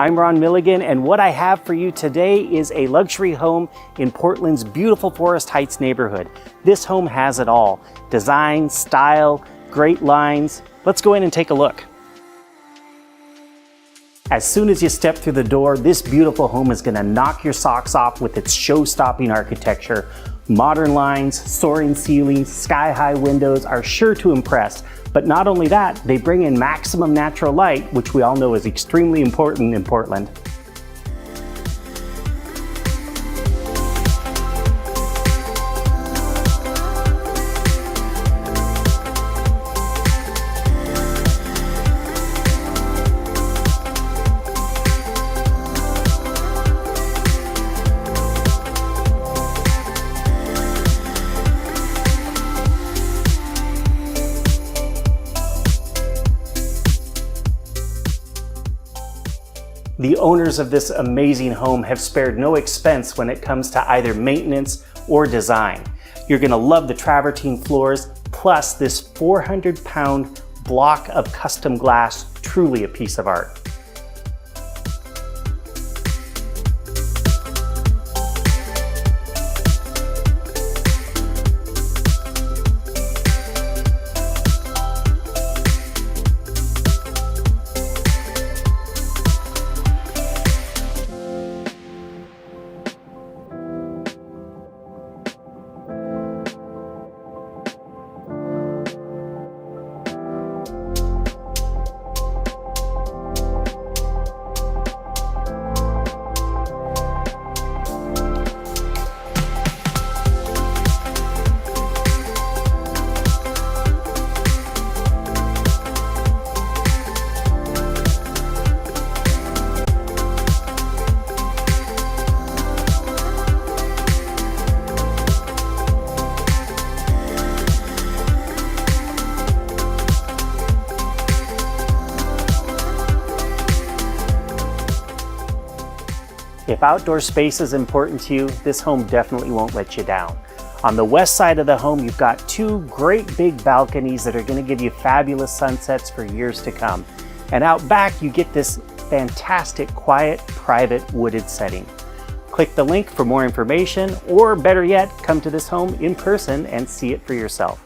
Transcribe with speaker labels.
Speaker 1: I'm RonMilligan, and what I have for you today is a luxury home in Portland's beautiful Forest Heights neighborhood. This home has it all: design, style, great lines. Let's go in and take a look. As soon as you step through the door, this beautiful home is going to knock your socks off with its show-stopping architecture. Modern lines, soaring ceilings, sky-high windows are sure to impress. But not only that, they bring in maximum natural light, which we all know is extremely important in Portland. The owners of this amazing home have spared no expense when it comes to either maintenance or design. You're going to love the travertine floors, plus this 400-pound block of custom glass, truly a piece of art. If outdoor space is important to you, this home definitely won't let you down. On the west side of the home, you've got two great big balconies that are going to give you fabulous sunsets for years to come. And out back, you get this fantastic, quiet, private wooded setting. Click the link for more information, or better yet, come to this home in person and see it for yourself.